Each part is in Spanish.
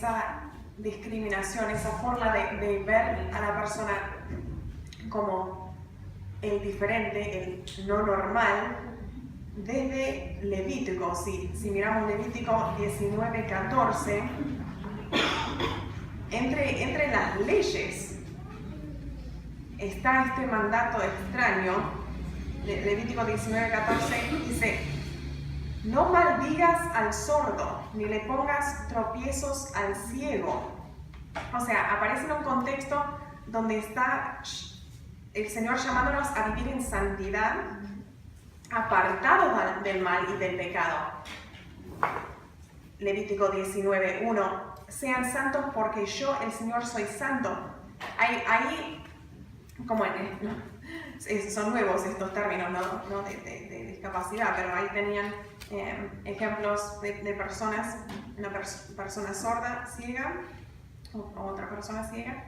esa discriminación, esa forma de ver a la persona como el diferente, el no normal, desde Levítico. Si miramos Levítico 19:14, entre las leyes está este mandato extraño. Levítico 19:14 dice: no maldigas al sordo, ni le pongas tropiezos al ciego. O sea, aparece en un contexto donde está el Señor llamándonos a vivir en santidad, apartados del mal y del pecado. Levítico 19:1: sean santos porque yo, el Señor, soy santo. Ahí como son nuevos estos términos, no de discapacidad, pero ahí tenían ejemplos de personas, una persona sorda, ciega, o otra persona ciega,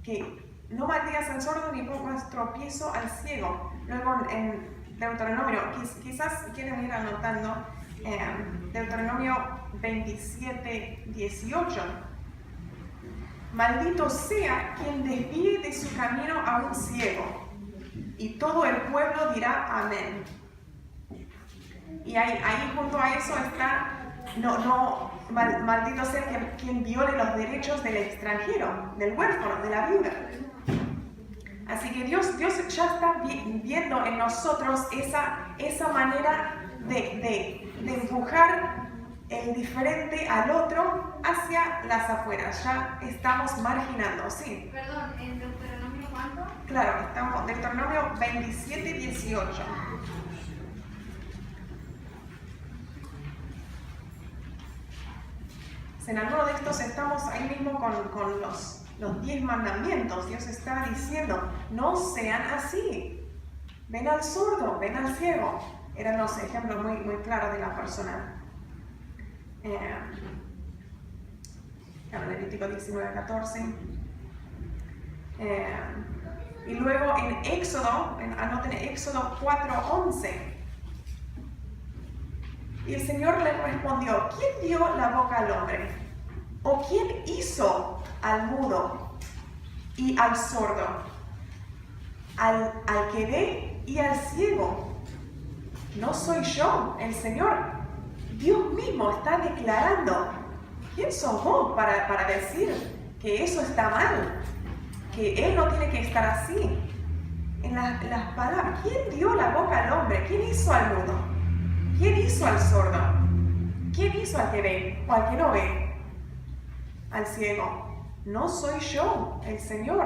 que no maldigas al sordo ni pongas tropiezo al ciego. Luego en Deuteronomio, quizás quieren ir anotando, Deuteronomio 27:18: maldito sea quien desvíe de su camino a un ciego. Y todo el pueblo dirá amén. Y ahí junto a eso está, maldito sea quien viole los derechos del extranjero, del huérfano, de la viuda. Así que Dios ya está viendo en nosotros esa manera de empujar el diferente al otro hacia las afueras. Ya estamos marginando, ¿sí? Perdón, ¿en Deuteronomio cuánto? Claro, estamos en Deuteronomio 27:18. En alguno de estos estamos ahí mismo con los 10 mandamientos. Dios está diciendo: no sean así. Ven al sordo, ven al ciego. Eran los ejemplos muy, muy claros de la persona. Levítico 19:14. Y luego en Éxodo, anoten Éxodo 4:11. Y el Señor le respondió: ¿quién dio la boca al hombre? ¿O quién hizo al mudo y al sordo? Al que ve y al ciego. ¿No soy yo, el Señor? Dios mismo está declarando. ¿Quién sos vos para decir que eso está mal? Que Él no tiene que estar así. En las palabras, ¿quién dio la boca al hombre? ¿Quién hizo al mudo? ¿Quién hizo al sordo? ¿Quién hizo al que ve o al que no ve? Al ciego. No soy yo, el Señor.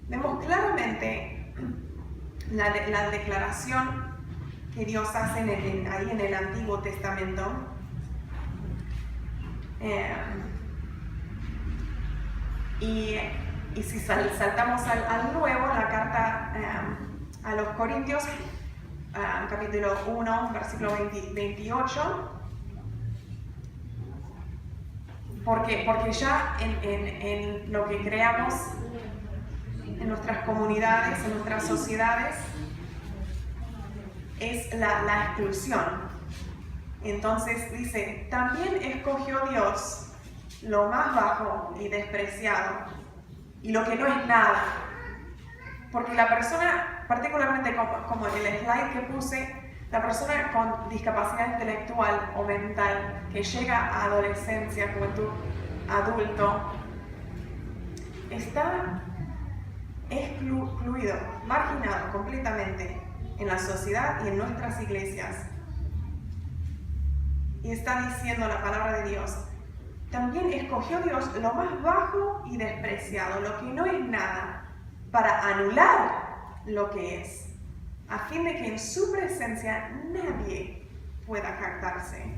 Vemos claramente la declaración que Dios hace ahí en el Antiguo Testamento. Y si saltamos al Nuevo, la carta a los Corintios, capítulo 1, versículo 28, porque ya en lo que creamos, en nuestras comunidades, en nuestras sociedades, es la exclusión. Entonces dice: también escogió Dios lo más bajo y despreciado, y lo que no es nada. Porque la persona, particularmente como en el slide que puse, la persona con discapacidad intelectual o mental que llega a adolescencia, juventud, adulto, está excluido, marginado completamente en la sociedad y en nuestras iglesias. Y está diciendo la palabra de Dios: también escogió Dios lo más bajo y despreciado, lo que no es nada, para anular lo que es, a fin de que en su presencia nadie pueda jactarse.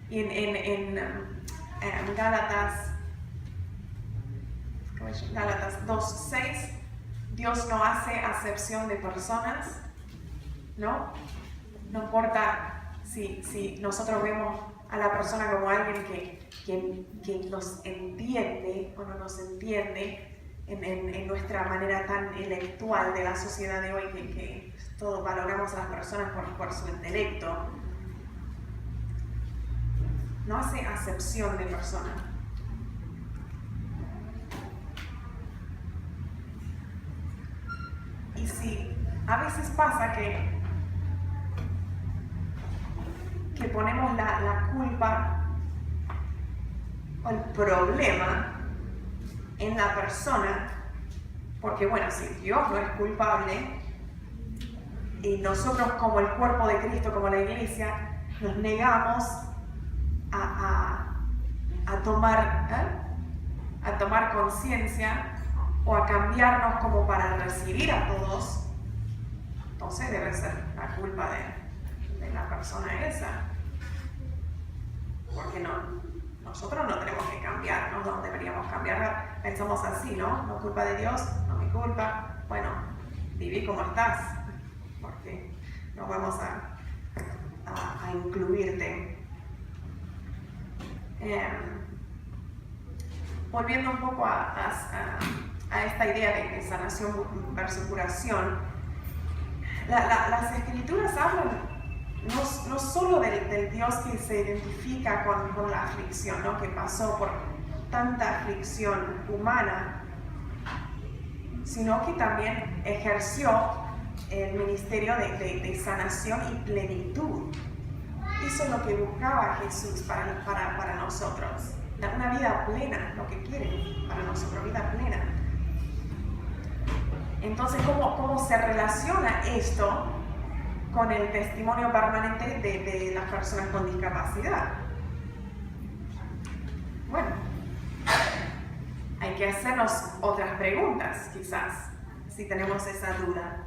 Y en Gálatas 2:6, Dios no hace acepción de personas, ¿no? No importa si nosotros vemos a la persona como alguien que nos entiende o no nos entiende, en nuestra manera tan intelectual de la sociedad de hoy, que todos valoramos a las personas por su intelecto. No hace acepción de persona. Y si a veces pasa que ponemos la culpa o el problema en la persona, porque bueno, si Dios no es culpable y nosotros como el cuerpo de Cristo, como la iglesia, nos negamos a tomar conciencia o a cambiarnos como para recibir a todos, entonces debe ser la culpa de la persona esa. Porque nosotros no tenemos que cambiar, no deberíamos cambiar. Pensamos así, ¿no? No culpa de Dios, no mi culpa. Bueno, viví como estás, porque no vamos a incluirte. Volviendo un poco a esta idea de sanación versus curación, las escrituras hablan no solo del Dios que se identifica con la aflicción, ¿no? Que pasó por tanta aflicción humana, sino que también ejerció el ministerio de sanación y plenitud. Eso es lo que buscaba Jesús para nosotros. Una vida plena, lo que quiere para nosotros, vida plena. Entonces, ¿cómo se relaciona esto con el testimonio permanente de las personas con discapacidad? Bueno, hay que hacernos otras preguntas, quizás, si tenemos esa duda.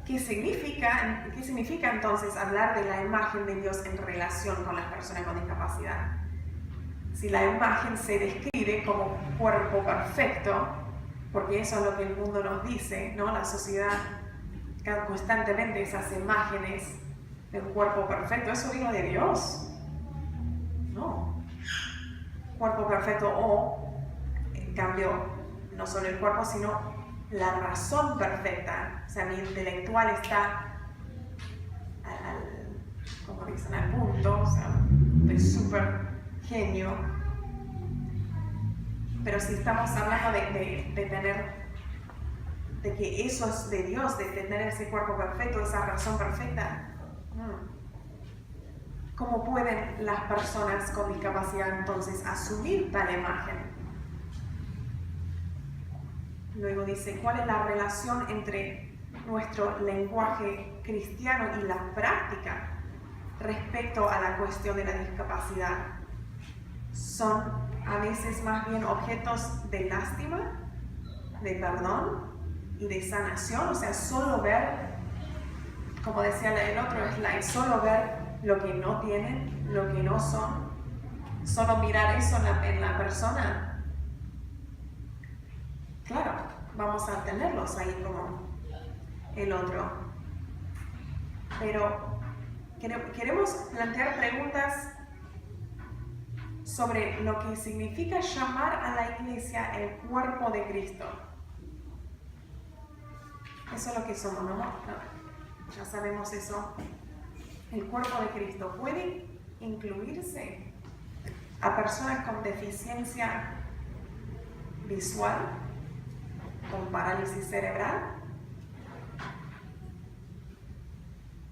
¿Qué significa entonces hablar de la imagen de Dios en relación con las personas con discapacidad? Si la imagen se describe como cuerpo perfecto, porque eso es lo que el mundo nos dice, ¿no? La sociedad constantemente esas imágenes de un cuerpo perfecto, ¿eso vino de Dios? No. Cuerpo perfecto o, en cambio, no solo el cuerpo, sino la razón perfecta. O sea, mi intelectual está como dicen, al punto, o sea, de súper genio. Pero si estamos hablando de que eso es de Dios, de tener ese cuerpo perfecto, esa razón perfecta, ¿cómo pueden las personas con discapacidad entonces asumir tal imagen? Luego dice, ¿cuál es la relación entre nuestro lenguaje cristiano y la práctica respecto a la cuestión de la discapacidad? ¿Son a veces más bien objetos de lástima, de perdón y de sanación? O sea, solo ver, como decía el otro slide, solo ver lo que no tienen, lo que no son, solo mirar eso en la persona. Claro, vamos a tenerlos ahí como el otro. Pero queremos plantear preguntas sobre lo que significa llamar a la iglesia el cuerpo de Cristo. Eso es lo que somos, ¿no? Ya sabemos eso. El cuerpo de Cristo puede incluirse a personas con deficiencia visual, con parálisis cerebral.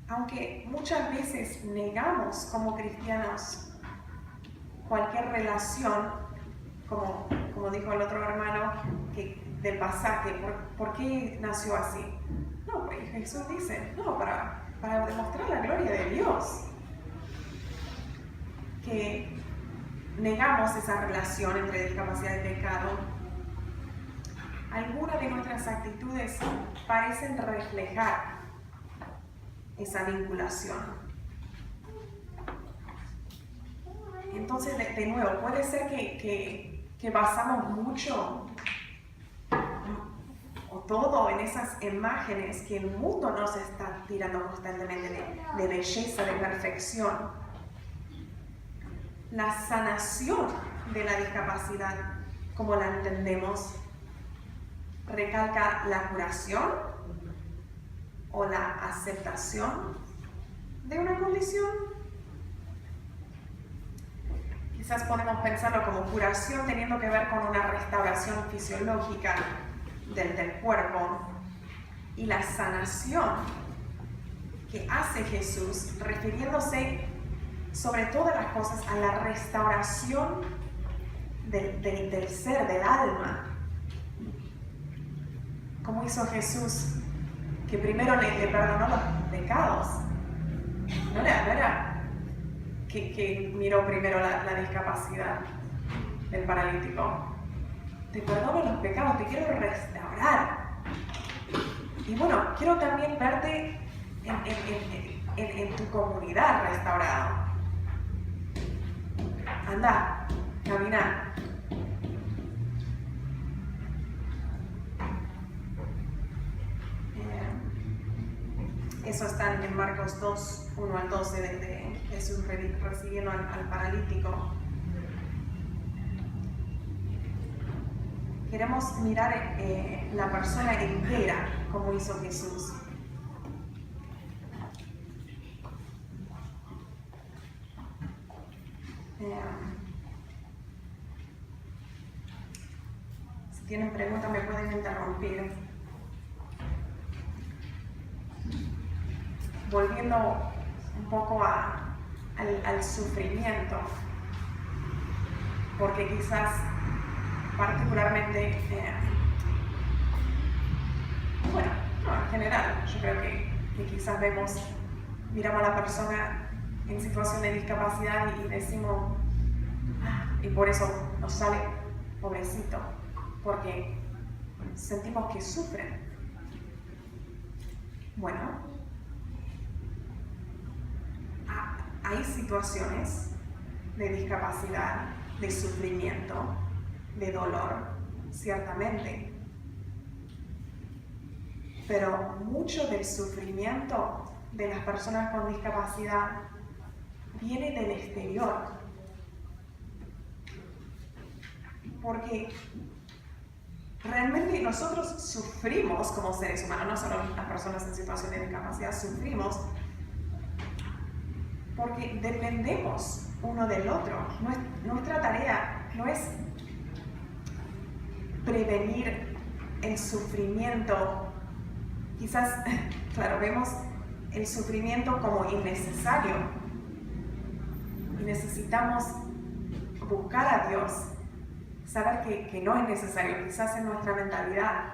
Aunque muchas veces negamos como cristianos cualquier relación, como dijo el otro hermano, del pasaje, ¿por qué nació así? No, porque Jesús dice, no, para demostrar la gloria de Dios. Que negamos esa relación entre discapacidad y pecado. Algunas de nuestras actitudes parecen reflejar esa vinculación. Entonces, de nuevo, puede ser que basamos mucho o todo en esas imágenes que el mundo nos está tirando constantemente de belleza, de perfección. La sanación de la discapacidad, como la entendemos, recalca la curación o la aceptación de una condición. Quizás podemos pensarlo como curación teniendo que ver con una restauración fisiológica del cuerpo, y la sanación que hace Jesús refiriéndose sobre todas las cosas a la restauración del ser, del alma. Como hizo Jesús, que primero le perdonó los pecados. No era que miró primero la discapacidad del paralítico. Te perdono los pecados, te quiero restaurar. Y bueno, quiero también verte en tu comunidad restaurado. Anda, camina. Eso está en Marcos 2, 1 al 12, de Jesús recibiendo al paralítico. Queremos mirar la persona entera, como hizo Jesús. Si tienen preguntas me pueden interrumpir. Volviendo un poco al sufrimiento, porque quizás particularmente, en general, yo creo que quizás miramos a la persona en situación de discapacidad y decimos, y por eso nos sale pobrecito, porque sentimos que sufren. Bueno, hay situaciones de discapacidad, de sufrimiento, de dolor, ciertamente. Pero mucho del sufrimiento de las personas con discapacidad viene del exterior. Porque realmente nosotros sufrimos como seres humanos, no solo las personas en situación de discapacidad, sufrimos porque dependemos uno del otro. Nuestra tarea no es prevenir el sufrimiento. Quizás, claro, vemos el sufrimiento como innecesario y necesitamos buscar a Dios, saber que no es necesario, quizás en nuestra mentalidad,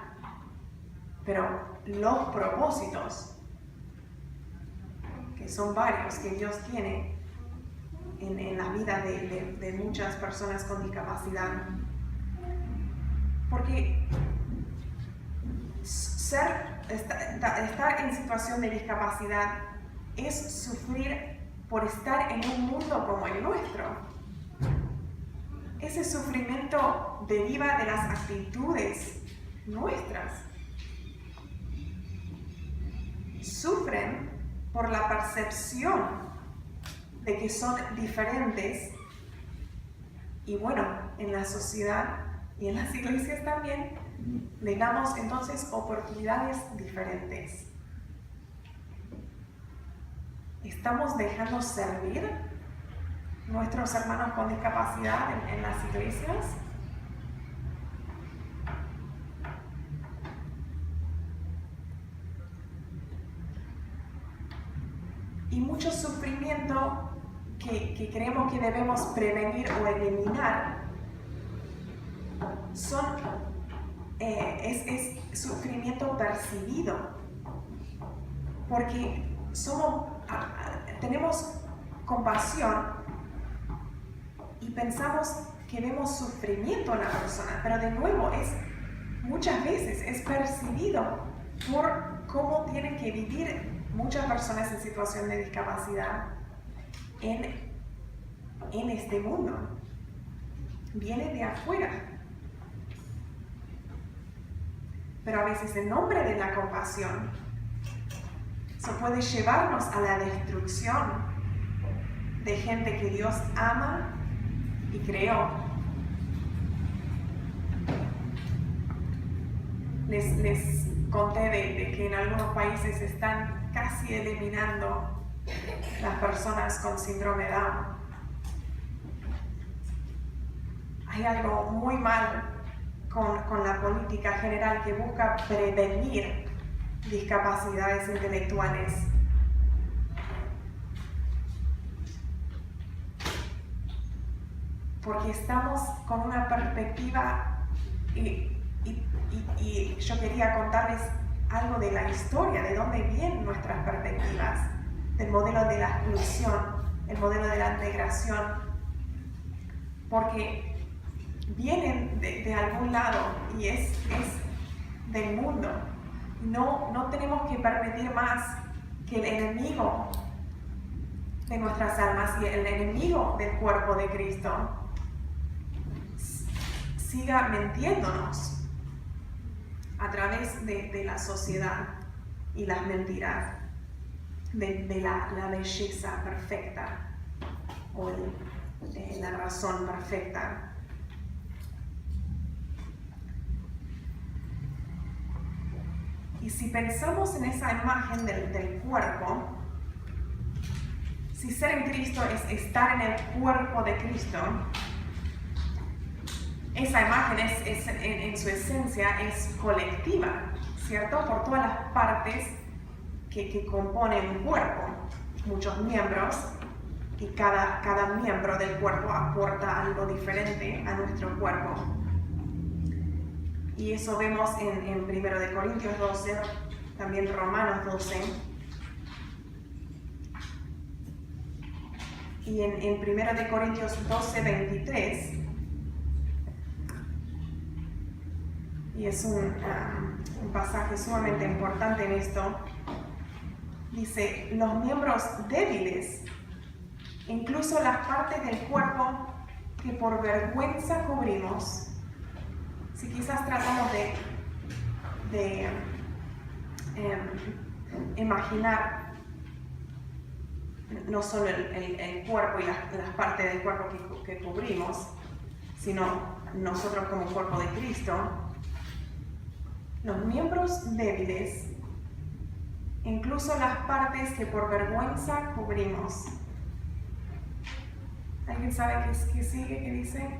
pero los propósitos, que son varios, que Dios tiene en la vida de muchas personas con discapacidad. Porque estar en situación de discapacidad es sufrir por estar en un mundo como el nuestro. Ese sufrimiento deriva de las actitudes nuestras. Sufren por la percepción de que son diferentes, y bueno, en la sociedad y en las iglesias también le damos entonces oportunidades diferentes. ¿Estamos dejando servir nuestros hermanos con discapacidad en las iglesias? Y mucho sufrimiento que creemos que debemos prevenir o eliminar es sufrimiento percibido, porque tenemos compasión y pensamos que vemos sufrimiento en la persona, pero de nuevo muchas veces es percibido por cómo tienen que vivir muchas personas en situación de discapacidad en este mundo. Viene de afuera. Pero a veces en nombre de la compasión, eso puede llevarnos a la destrucción de gente que Dios ama y creó. Les conté de que en algunos países están casi eliminando las personas con síndrome Down. Hay algo muy mal con la política general que busca prevenir discapacidades intelectuales. Porque estamos con una perspectiva y yo quería contarles algo de la historia, de dónde vienen nuestras perspectivas, del modelo de la exclusión, el modelo de la integración, porque vienen de algún lado y es del mundo. No tenemos que permitir más que el enemigo de nuestras almas y el enemigo del cuerpo de Cristo siga mintiéndonos a través de la sociedad y las mentiras de la belleza perfecta o la razón perfecta. Y si pensamos en esa imagen del cuerpo, si ser en Cristo es estar en el cuerpo de Cristo, esa imagen en su esencia es colectiva, ¿cierto? Por todas las partes que componen un cuerpo, muchos miembros, y cada miembro del cuerpo aporta algo diferente a nuestro cuerpo. Y eso vemos en 1 Corintios 12, también Romanos 12. Y en 1 Corintios 12, 23, y es un pasaje sumamente importante en esto, dice, los miembros débiles, incluso las partes del cuerpo que por vergüenza cubrimos. Si quizás tratamos de imaginar no solo el cuerpo y las partes del cuerpo que cubrimos, sino nosotros como cuerpo de Cristo, los miembros débiles, incluso las partes que por vergüenza cubrimos. ¿Alguien sabe qué sigue? ¿Qué dice?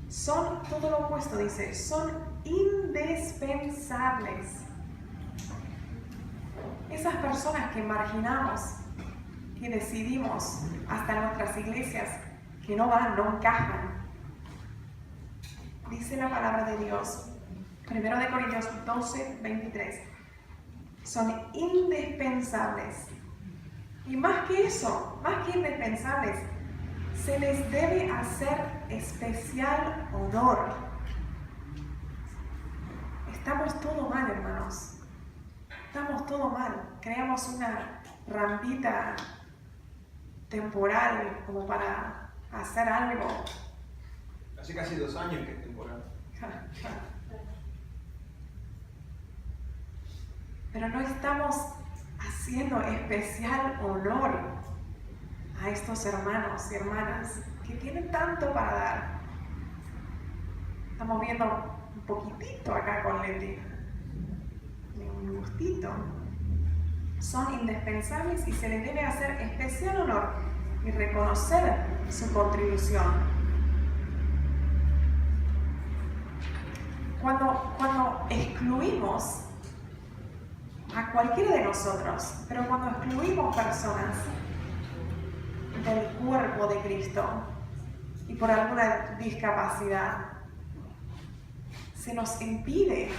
Son todo lo opuesto, dice, son indispensables. Esas personas que marginamos, que decidimos hasta en nuestras iglesias que no encajan. Dice la palabra de Dios, 1 Corintios 12, 23, son indispensables. Y más que eso, más que indispensables, se les debe hacer especial honor. Estamos todo mal, hermanos. Estamos todo mal. Creamos una rampita temporal como para hacer algo. Hace casi 2 años que es temporal. Pero no estamos haciendo especial honor a estos hermanos y hermanas que tienen tanto para dar. Estamos viendo un poquitito acá con Leti, un gustito. Son indispensables y se les debe hacer especial honor y reconocer su contribución. Cuando excluimos a cualquiera de nosotros, pero cuando excluimos personas del cuerpo de Cristo y por alguna discapacidad, se nos impide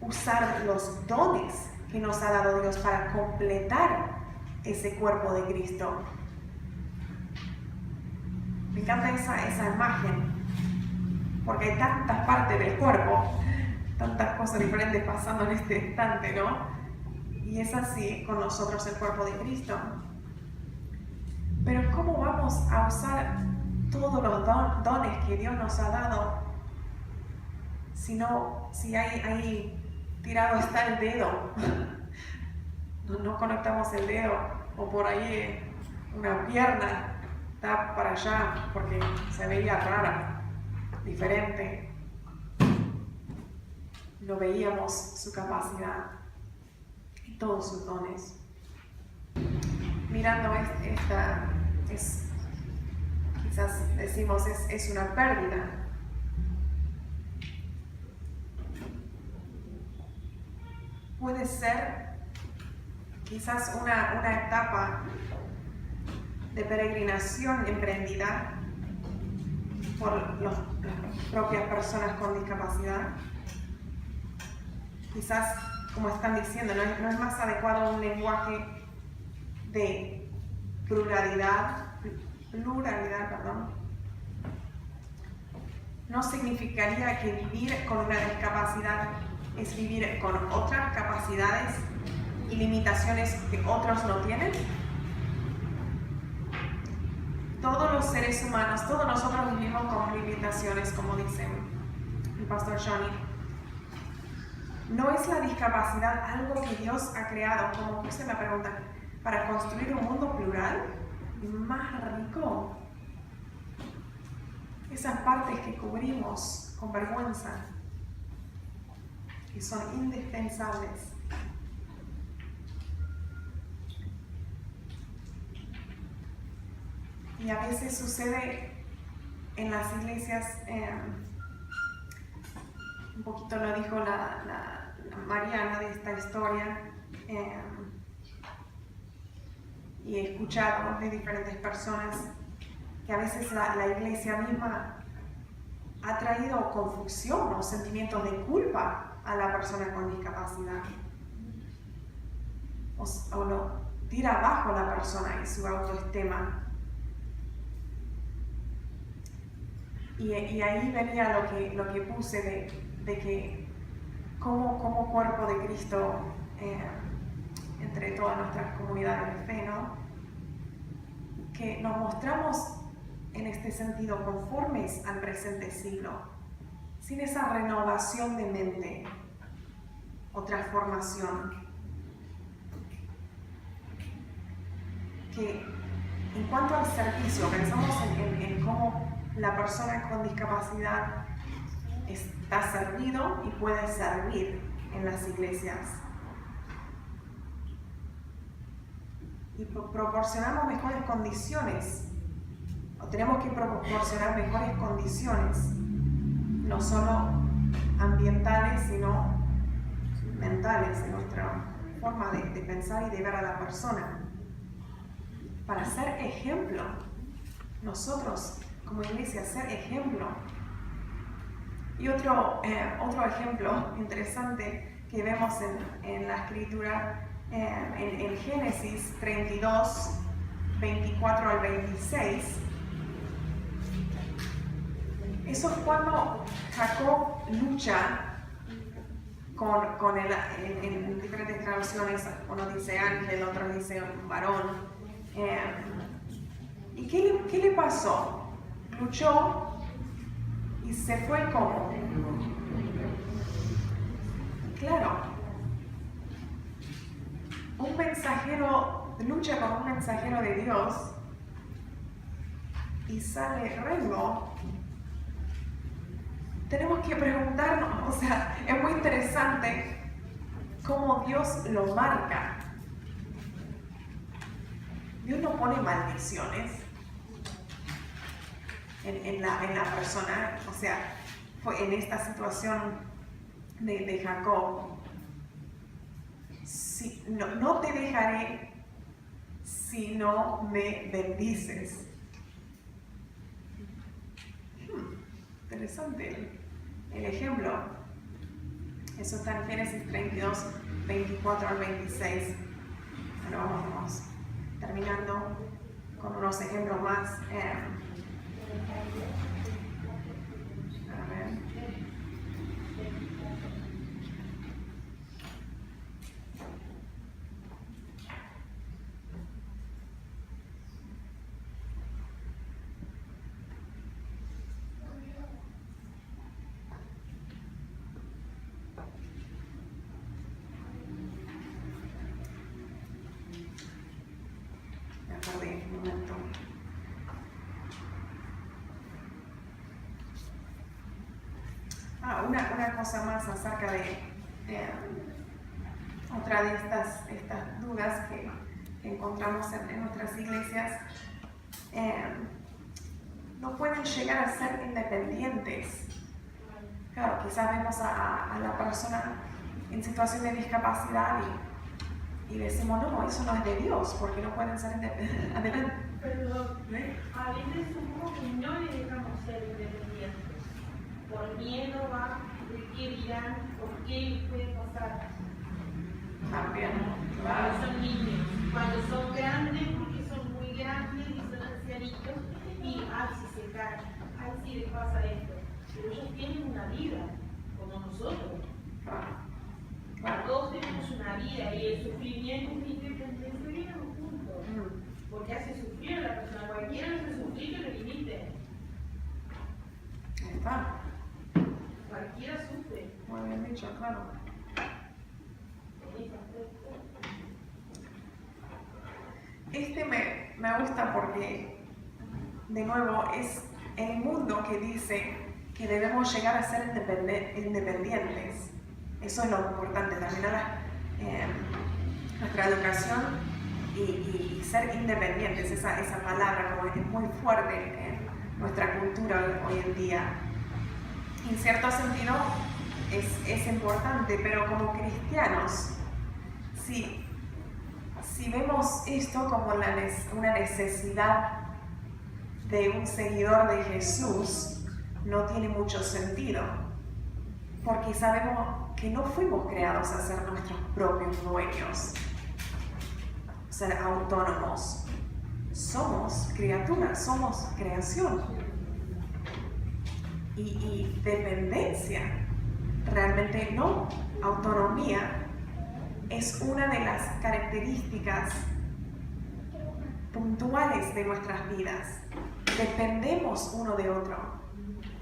usar los dones que nos ha dado Dios para completar ese cuerpo de Cristo. Me encanta esa imagen, porque hay tantas partes del cuerpo, tantas cosas diferentes pasando en este instante, ¿no? Y es así con nosotros el cuerpo de Cristo. Pero ¿cómo vamos a usar todos los dones que Dios nos ha dado si ahí tirado está el dedo? No conectamos el dedo, o por ahí una pierna está para allá porque se veía rara, diferente. no veíamos su capacidad y todos sus dones. Mirando esta, quizás decimos, es una pérdida. Puede ser quizás una etapa de peregrinación emprendida por las propias personas con discapacidad. Quizás, como están diciendo, no es más adecuado un lenguaje de pluralidad, no significaría que vivir con una discapacidad es vivir con otras capacidades y limitaciones que otros no tienen. Todos los seres humanos, todos nosotros vivimos con limitaciones, como dice el pastor Johnny. ¿No es la discapacidad algo que Dios ha creado, como puse la pregunta, para construir un mundo plural y más rico? Esas partes que cubrimos con vergüenza, que son indispensables. Y a veces sucede en las iglesias, un poquito lo dijo la Mariana de esta historia, y he escuchado de diferentes personas que a veces la iglesia misma ha traído confusión o sentimientos de culpa a la persona con discapacidad, o lo tira abajo la persona y su autoestima. Y ahí venía lo que puse de que como cuerpo de Cristo, entre todas nuestras comunidades de fe, ¿no? Que nos mostramos en este sentido conformes al presente siglo, sin esa renovación de mente o transformación. Que en cuanto al servicio, pensamos en cómo la persona con discapacidad está servido y puede servir en las iglesias. Y proporcionamos mejores condiciones, o tenemos que proporcionar mejores condiciones, no solo ambientales, sino mentales, en nuestra forma de pensar y de ver a la persona, para ser ejemplo. Nosotros, como iglesia, ser ejemplo. Y otro ejemplo interesante que vemos en la escritura, en Génesis 32, 24 al 26, eso es cuando Jacob lucha con en diferentes traducciones, uno dice ángel, otro dice varón. ¿Y qué le pasó? Luchó y se fue como. Claro, un mensajero lucha con un mensajero de Dios y sale rengo. Tenemos que preguntarnos, o sea, es muy interesante cómo Dios lo marca. Dios no pone maldiciones en la persona, o sea, fue en esta situación de Jacob. Si, no te dejaré si no me bendices. Interesante el ejemplo. Eso está en Génesis 32, 24 al 26. Ahora vamos terminando con unos ejemplos más. A ver. Me perdí un momento. una cosa más acerca de otra de estas dudas que encontramos en nuestras iglesias. No pueden llegar a ser independientes. Claro, quizás vemos a la persona en situación de discapacidad y decimos, no, eso no es de Dios, porque no pueden ser independientes. Adelante. Perdón, a veces supongo que no le dejamos ser independientes. Por miedo a qué dirán o qué puede pasar. También. Cuando son niños, cuando son grandes, porque son muy grandes y son ancianitos, y ay, si se caen, ay, si les pasa esto. Pero ellos tienen una vida, como nosotros. Todos tenemos una vida y el sufrimiento y la independencia vienen juntos. Porque hace sufrir a la persona. Cualquiera hace sufrir que lo limite. Ahí está. Cualquiera sufre. Muy bien dicho, claro. Me gusta porque, de nuevo, es el mundo que dice que debemos llegar a ser independientes. Eso es lo importante, también nuestra educación y ser independientes. Esa palabra como es muy fuerte en nuestra cultura hoy en día. En cierto sentido es importante, pero como cristianos, si vemos esto como una necesidad de un seguidor de Jesús, no tiene mucho sentido, porque sabemos que no fuimos creados a ser nuestros propios dueños, ser autónomos. Somos criaturas, somos creación. Y dependencia, realmente no. Autonomía es una de las características puntuales de nuestras vidas. Dependemos uno de otro.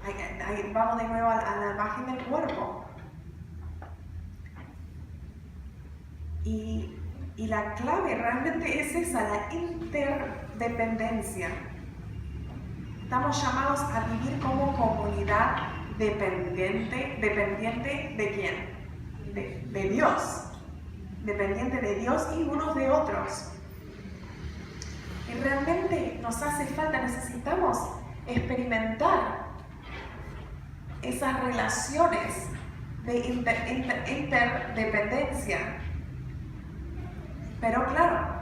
Ahí vamos de nuevo a la imagen del cuerpo. Y la clave realmente es esa, la interdependencia. Estamos llamados a vivir como comunidad dependiente ¿de quién? De Dios. Dependiente de Dios y unos de otros. Y realmente nos hace falta, necesitamos experimentar esas relaciones de interdependencia. Pero claro,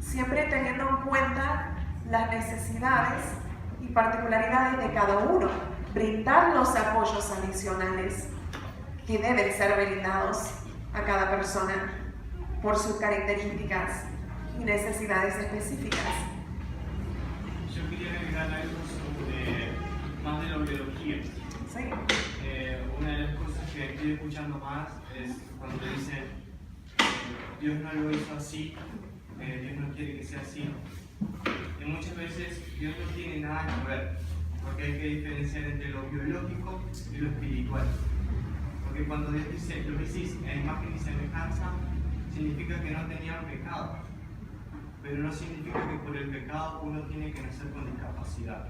siempre teniendo en cuenta las necesidades y particularidades de cada uno, brindar los apoyos adicionales que deben ser brindados a cada persona por sus características y necesidades específicas. Yo quería agregar algo sobre más de la biología. ¿Sí? Una de las cosas que estoy escuchando más es cuando dicen Dios no lo hizo así, Dios no quiere que sea así. Y muchas veces Dios no tiene nada que ver, porque hay que diferenciar entre lo biológico y lo espiritual. Porque cuando Dios dice, lo hiciste en imagen y semejanza, significa que no tenían pecado. Pero no significa que por el pecado uno tiene que nacer con discapacidad.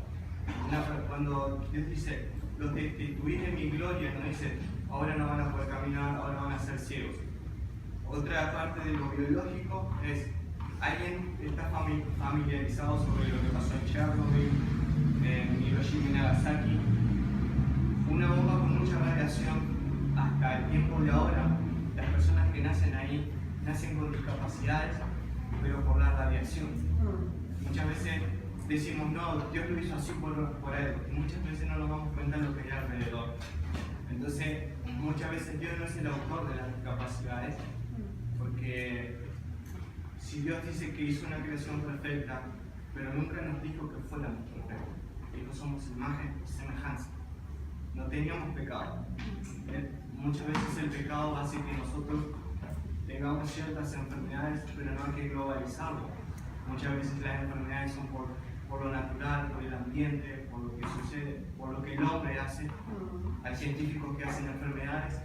Cuando Dios dice, los destituí de mi gloria, no dice, ahora no van a poder caminar, ahora van a ser ciegos. Otra parte de lo biológico es, alguien está familiarizado sobre lo que pasó en Chernobyl, en Hiroshima y Nagasaki. Una bomba con mucha radiación. Hasta el tiempo de ahora, las personas que nacen ahí nacen con discapacidades, pero por la radiación. Muchas veces decimos, no, Dios lo hizo así por él. Muchas veces no nos damos cuenta de lo que hay alrededor. Entonces, muchas veces Dios no es el autor de las discapacidades, porque si Dios dice que hizo una creación perfecta, pero nunca nos dijo que fuéramos perfectos. Dijo, somos imagen y semejanza. No teníamos pecado. Muchas veces el pecado hace que nosotros tengamos ciertas enfermedades, pero no hay que globalizarlo. Muchas veces las enfermedades son por lo natural, por el ambiente, por lo que sucede, por lo que el hombre hace. Hay científicos que hacen enfermedades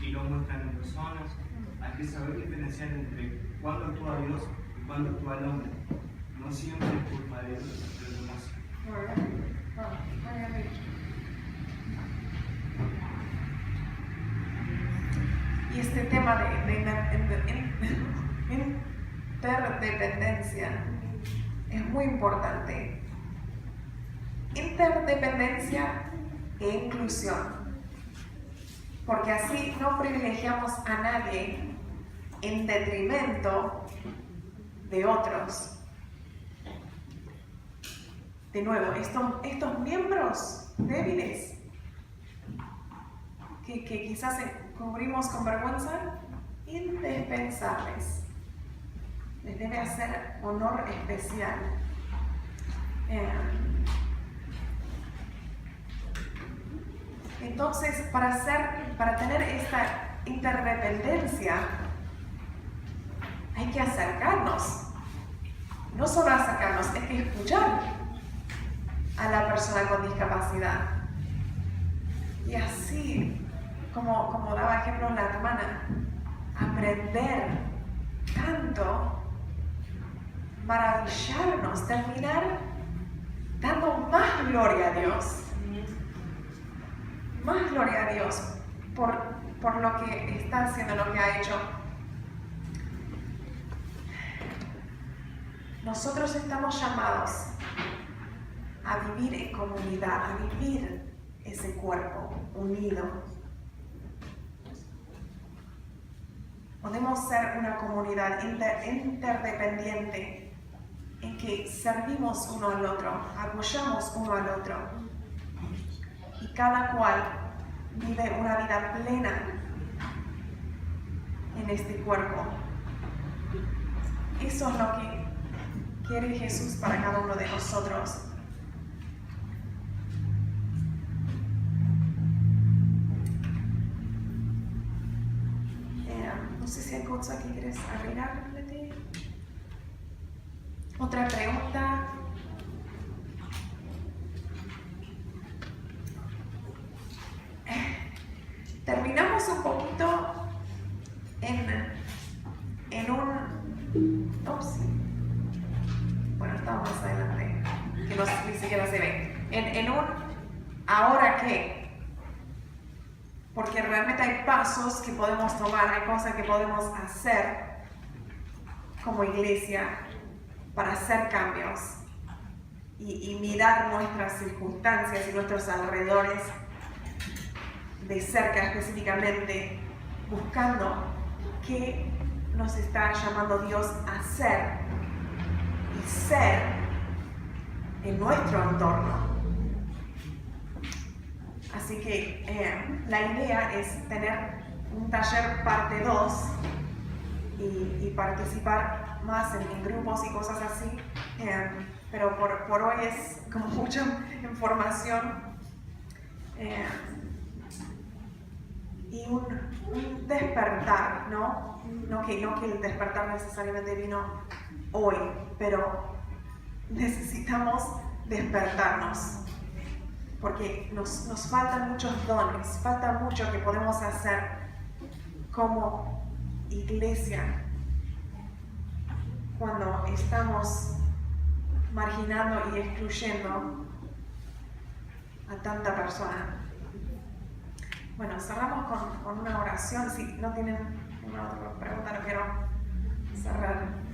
y lo muestran en personas. Hay que saber diferenciar entre cuándo actúa Dios y cuándo actúa el hombre. No siempre es culpa de Dios, de los demás. Y este tema de interdependencia es muy importante. Interdependencia e inclusión. Porque así no privilegiamos a nadie en detrimento de otros. De nuevo, estos miembros débiles que quizás cubrimos con vergüenza, indispensables. Les debe hacer honor especial. Entonces, para tener esta interdependencia, hay que acercarnos. No solo acercarnos, es que escuchar a la persona con discapacidad. Y así, como daba ejemplo la hermana, aprender tanto, maravillarnos, terminar dando más gloria a Dios. Más gloria a Dios por lo que está haciendo, lo que ha hecho. Nosotros estamos llamados a vivir en comunidad, a vivir ese cuerpo unido. Podemos ser una comunidad interdependiente en que servimos uno al otro, apoyamos uno al otro. Y cada cual vive una vida plena en este cuerpo. Eso es lo que quiere Jesús para cada uno de nosotros. No sé si hay cosas que quieres agregar. Otra pregunta. Terminamos un poquito en un... Ups. Bueno, estamos más adelante, que no, ni siquiera se ve. En un ¿ahora qué? Porque realmente hay pasos que podemos tomar, hay cosas que podemos hacer como iglesia para hacer cambios y mirar nuestras circunstancias y nuestros alrededores de cerca, específicamente buscando qué nos está llamando Dios a hacer y ser en nuestro entorno. Así que la idea es tener un taller parte 2 y participar más en grupos y cosas así, pero por hoy es como mucha información. Y un despertar, ¿no? No que el despertar necesariamente vino hoy, pero necesitamos despertarnos, porque nos faltan muchos dones, falta mucho que podemos hacer como iglesia cuando estamos marginando y excluyendo a tanta persona. Bueno, cerramos con una oración. Si no tienen ninguna otra pregunta, no quiero cerrar.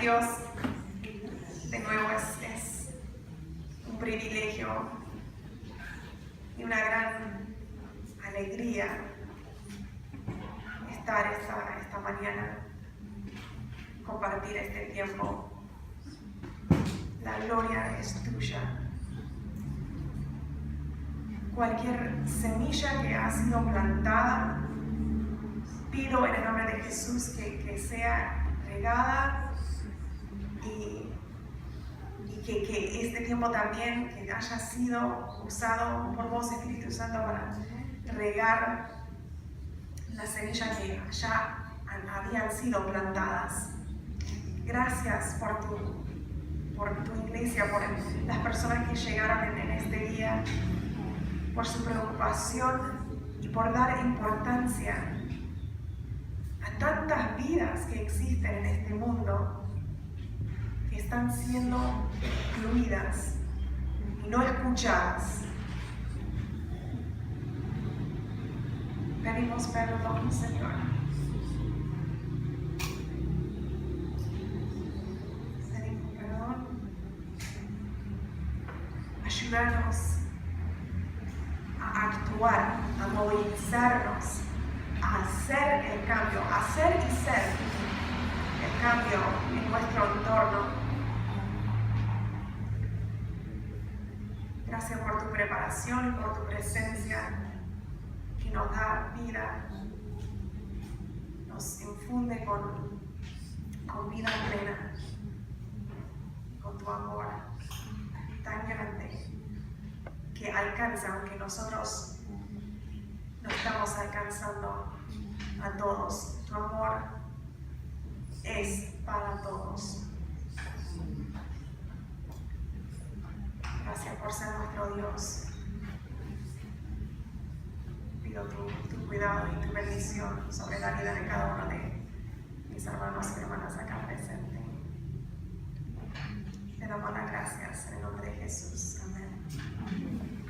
Dios, de nuevo es un privilegio y una gran alegría estar esta mañana, compartir este tiempo. La gloria es tuya. Cualquier semilla que ha sido plantada, pido en el nombre de Jesús que sea regada y que este tiempo también que haya sido usado por vos, Espíritu Santo, para regar las semillas que ya habían sido plantadas. Gracias por tu iglesia, por las personas que llegaron en este día, por su preocupación y por dar importancia a tantas vidas que existen en este mundo, que están siendo incluidas y no escuchadas. Pedimos perdón, Señor. Pedimos perdón. Ayúdanos a actuar, a movilizarnos, a hacer el cambio, a hacer y ser el cambio en nuestro entorno. Gracias por tu preparación y por tu presencia que nos da vida, nos infunde con vida plena, con tu amor tan grande que alcanza, aunque nosotros no estamos alcanzando a todos. Tu amor es para todos. Gracias por ser nuestro Dios. Pido tu cuidado y tu bendición sobre la vida de cada uno de mis hermanos y hermanas acá presentes. Te damos las gracias en el nombre de Jesús. Amén.